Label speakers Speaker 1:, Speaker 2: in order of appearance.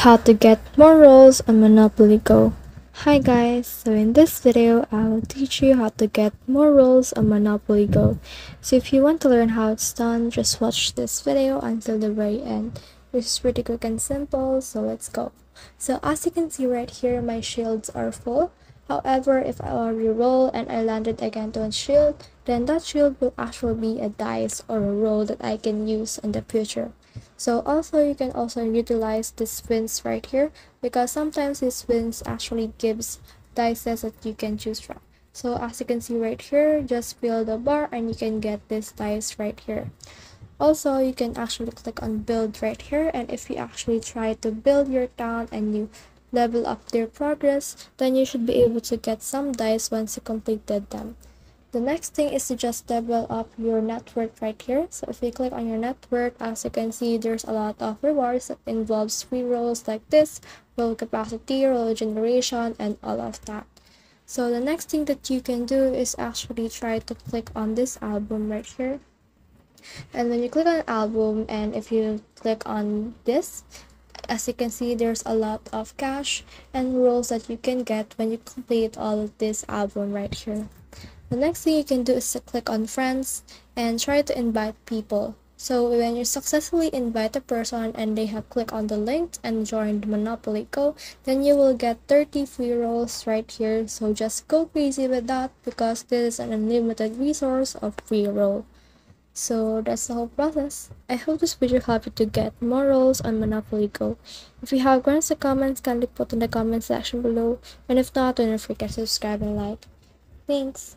Speaker 1: How to get more rolls on Monopoly Go. Hi guys, so in this video I will teach you how to get more rolls on Monopoly Go. So if you want to learn how it's done, just watch this video until the very end. It's pretty quick and simple, so let's go. So as you can see right here, my shields are full. However, if I re-roll and I landed again to a shield, then that shield will actually be a dice or a roll that I can use in the future. So also you can also utilize these wins right here, because sometimes these wins actually gives dices that you can choose from. So as you can see right here, just fill the bar and you can get this dice right here. Also, you can actually click on build right here, and if you actually try to build your town and you level up their progress, then you should be able to get some dice once you completed them. The next thing is to just level up your net worth right here. So if you click on your net worth, as you can see, there's a lot of rewards that involves free rolls like this, roll capacity, roll generation, and all of that. So the next thing that you can do is actually try to click on this album right here. And when you click on album, and if you click on this, as you can see, there's a lot of cash and rolls that you can get when you complete all of this album right here. The next thing you can do is to click on friends and try to invite people. So when you successfully invite a person and they have clicked on the link and joined Monopoly Go, then you will get 30 free rolls right here. So just go crazy with that, because this is an unlimited resource of free roll. So that's the whole process. I hope this video helped you to get more rolls on Monopoly Go. If you have questions or comments, kindly put in the comment section below. And if not, don't forget to subscribe and like. Thanks.